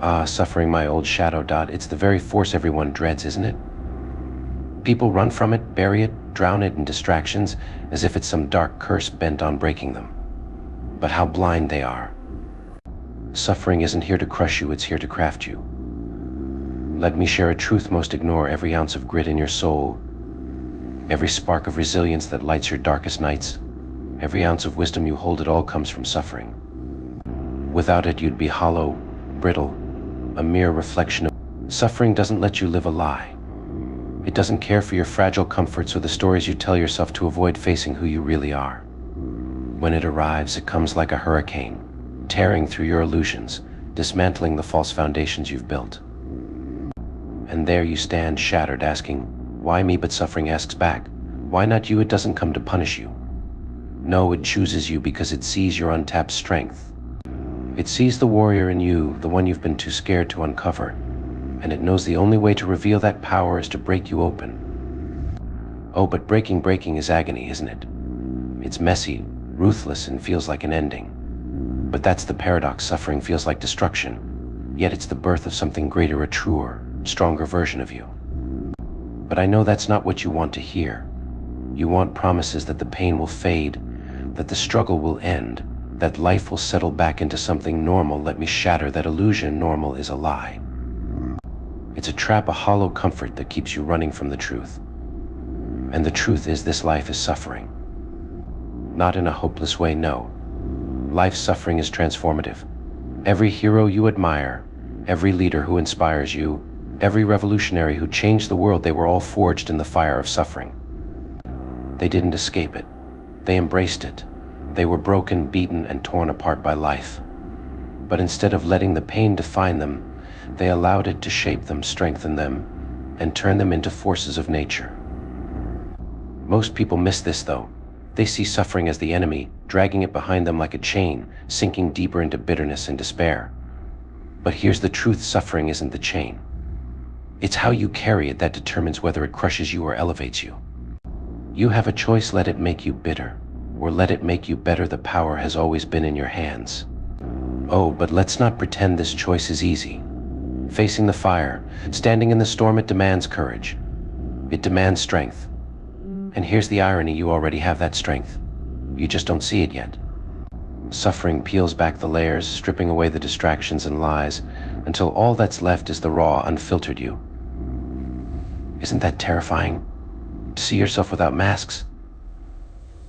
Ah, suffering, my old shadow. It's the very force everyone dreads, isn't it? People run from it, bury it, drown it in distractions, as if it's some dark curse bent on breaking them. But how blind they are. Suffering isn't here to crush you, it's here to craft you. Let me share a truth most ignore: every ounce of grit in your soul, every spark of resilience that lights your darkest nights, every ounce of wisdom you hold, it all comes from suffering. Without it, you'd be hollow, brittle, a mere reflection of... Suffering doesn't let you live a lie. It doesn't care for your fragile comforts or the stories you tell yourself to avoid facing who you really are. When it arrives, it comes like a hurricane, tearing through your illusions, dismantling the false foundations you've built. And there you stand, shattered, asking, why me? But suffering asks back, why not you? It doesn't come to punish you. No, it chooses you because it sees your untapped strength. It sees the warrior in you, the one you've been too scared to uncover, and it knows the only way to reveal that power is to break you open. Oh, but breaking is agony, isn't it? It's messy, ruthless, and feels like an ending. But that's the paradox: suffering feels like destruction, yet it's the birth of something greater, a truer, stronger version of you. But I know that's not what you want to hear. You want promises that the pain will fade, that the struggle will end, that life will settle back into something normal. Let me shatter that illusion. Normal is a lie. It's a trap, a hollow comfort that keeps you running from the truth. And the truth is, this life is suffering. Not in a hopeless way, no. Life's suffering is transformative. Every hero you admire, every leader who inspires you, every revolutionary who changed the world, they were all forged in the fire of suffering. They didn't escape it. They embraced it. They were broken, beaten, and torn apart by life. But instead of letting the pain define them, they allowed it to shape them, strengthen them, and turn them into forces of nature. Most people miss this, though. They see suffering as the enemy, dragging it behind them like a chain, sinking deeper into bitterness and despair. But here's the truth: suffering isn't the chain. It's how you carry it that determines whether it crushes you or elevates you. You have a choice: let it make you bitter, or let it make you better. The power has always been in your hands. Oh, but let's not pretend this choice is easy. Facing the fire, standing in the storm, it demands courage. It demands strength. And here's the irony: you already have that strength. You just don't see it yet. Suffering peels back the layers, stripping away the distractions and lies, until all that's left is the raw, unfiltered you. Isn't that terrifying? To see yourself without masks?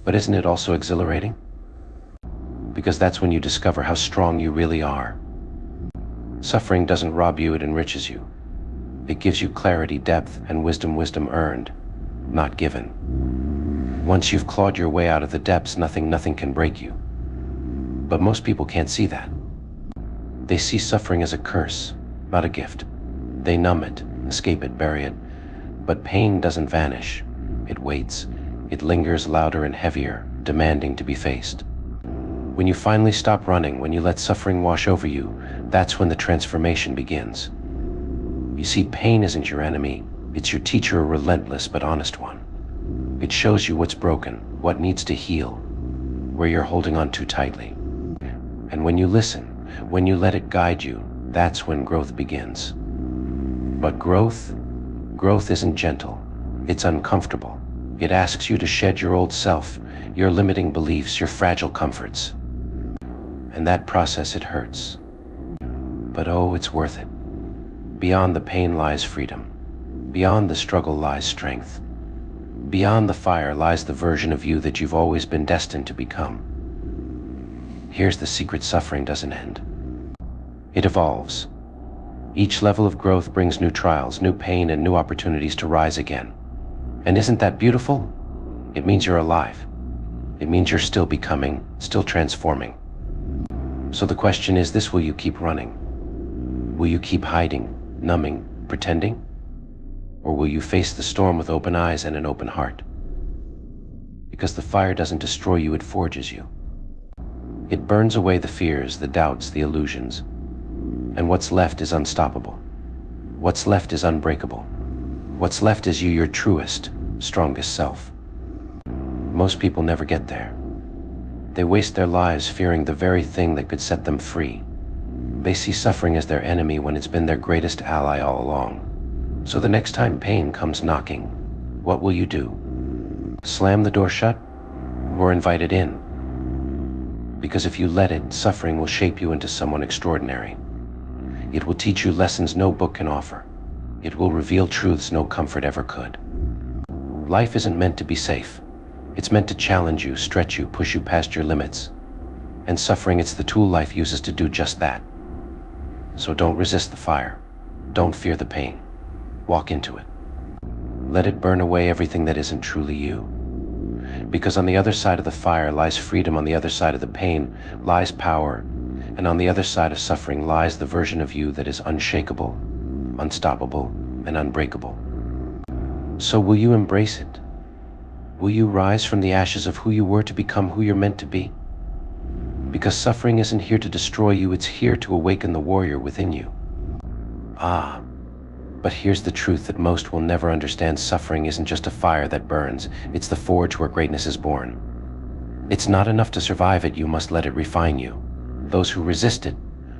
But isn't it also exhilarating? Because that's when you discover how strong you really are. Suffering doesn't rob you, it enriches you. It gives you clarity, depth, and wisdom earned, not given. Once you've clawed your way out of the depths, nothing can break you. But most people can't see that. They see suffering as a curse, not a gift. They numb it, escape it, bury it. But pain doesn't vanish. It waits. It lingers, louder and heavier, demanding to be faced. When you finally stop running, when you let suffering wash over you, that's when the transformation begins. You see, pain isn't your enemy. It's your teacher, a relentless but honest one. It shows you what's broken, what needs to heal, where you're holding on too tightly. And when you listen, when you let it guide you, that's when growth begins. But growth isn't gentle. It's uncomfortable. It asks you to shed your old self, your limiting beliefs, your fragile comforts. And that process, it hurts. But oh, it's worth it. Beyond the pain lies freedom. Beyond the struggle lies strength. Beyond the fire lies the version of you that you've always been destined to become. Here's the secret: suffering doesn't end. It evolves. Each level of growth brings new trials, new pain, and new opportunities to rise again. And isn't that beautiful? It means you're alive. It means you're still becoming, still transforming. So the question is this: will you keep running? Will you keep hiding, numbing, pretending? Or will you face the storm with open eyes and an open heart? Because the fire doesn't destroy you, it forges you. It burns away the fears, the doubts, the illusions. And what's left is unstoppable. What's left is unbreakable. What's left is you, your truest, strongest self. Most people never get there. They waste their lives fearing the very thing that could set them free. They see suffering as their enemy when it's been their greatest ally all along. So the next time pain comes knocking, what will you do? Slam the door shut or invite it in? Because if you let it, suffering will shape you into someone extraordinary. It will teach you lessons no book can offer. It will reveal truths no comfort ever could. Life isn't meant to be safe. It's meant to challenge you, stretch you, push you past your limits. And suffering, it's the tool life uses to do just that. So don't resist the fire. Don't fear the pain. Walk into it. Let it burn away everything that isn't truly you. Because on the other side of the fire lies freedom, on the other side of the pain lies power, and on the other side of suffering lies the version of you that is unshakable, unstoppable, and unbreakable. So will you embrace it? Will you rise from the ashes of who you were to become who you're meant to be? Because suffering isn't here to destroy you, it's here to awaken the warrior within you. But here's the truth that most will never understand. Suffering isn't just a fire that burns, it's the forge where greatness is born. It's not enough to survive it, you must let it refine you. Those who resist it,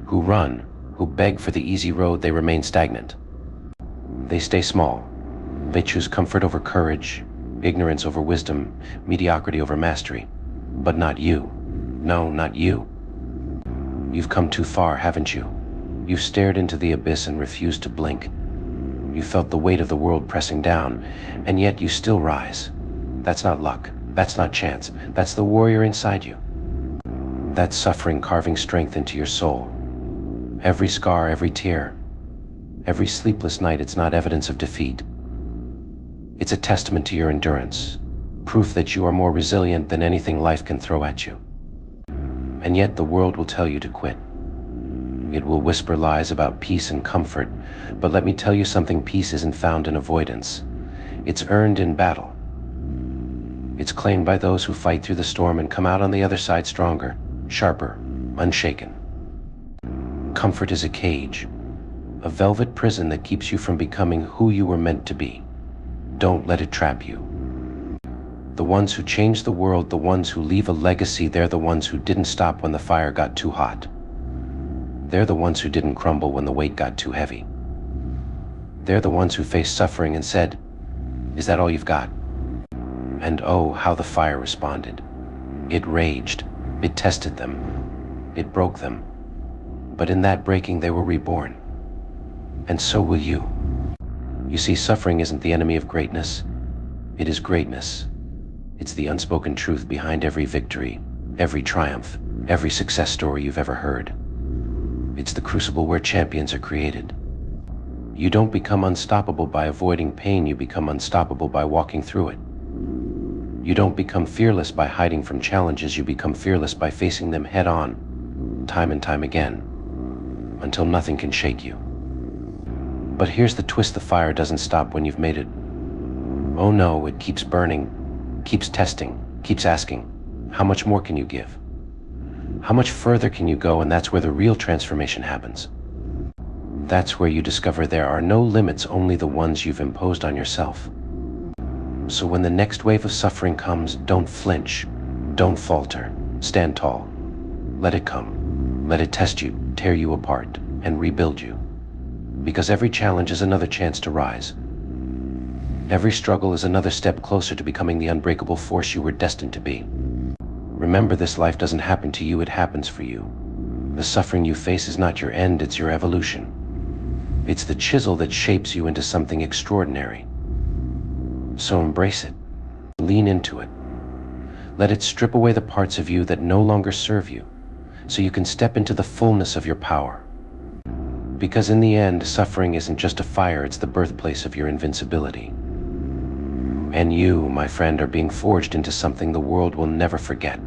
who run, who beg for the easy road, they remain stagnant. They stay small. They choose comfort over courage, ignorance over wisdom, mediocrity over mastery. But not you. No, not you. You've come too far, haven't you? You've stared into the abyss and refused to blink. You felt the weight of the world pressing down, and yet you still rise. That's not luck. That's not chance. That's the warrior inside you. That's suffering carving strength into your soul. Every scar, every tear, every sleepless night, it's not evidence of defeat. It's a testament to your endurance, proof that you are more resilient than anything life can throw at you. And yet the world will tell you to quit. It will whisper lies about peace and comfort, but let me tell you something, peace isn't found in avoidance. It's earned in battle. It's claimed by those who fight through the storm and come out on the other side stronger, sharper, unshaken. Comfort is a cage, a velvet prison that keeps you from becoming who you were meant to be. Don't let it trap you. The ones who change the world, the ones who leave a legacy, they're the ones who didn't stop when the fire got too hot. They're the ones who didn't crumble when the weight got too heavy. They're the ones who faced suffering and said, "Is that all you've got?" And oh, how the fire responded. It raged. It tested them. It broke them. But in that breaking, they were reborn. And so will you. You see, suffering isn't the enemy of greatness. It is greatness. It's the unspoken truth behind every victory, every triumph, every success story you've ever heard. It's the crucible where champions are created. You don't become unstoppable by avoiding pain, you become unstoppable by walking through it. You don't become fearless by hiding from challenges, you become fearless by facing them head on, time and time again, until nothing can shake you. But here's the twist, the fire doesn't stop when you've made it. Oh no, it keeps burning, keeps testing, keeps asking, how much more can you give? How much further can you go? And that's where the real transformation happens. That's where you discover there are no limits, only the ones you've imposed on yourself. So when the next wave of suffering comes, don't flinch, don't falter, stand tall. Let it come. Let it test you, tear you apart, and rebuild you. Because every challenge is another chance to rise. Every struggle is another step closer to becoming the unbreakable force you were destined to be. Remember, this life doesn't happen to you, it happens for you. The suffering you face is not your end, it's your evolution. It's the chisel that shapes you into something extraordinary. So embrace it. Lean into it. Let it strip away the parts of you that no longer serve you, so you can step into the fullness of your power. Because in the end, suffering isn't just a fire, it's the birthplace of your invincibility. And you, my friend, are being forged into something the world will never forget.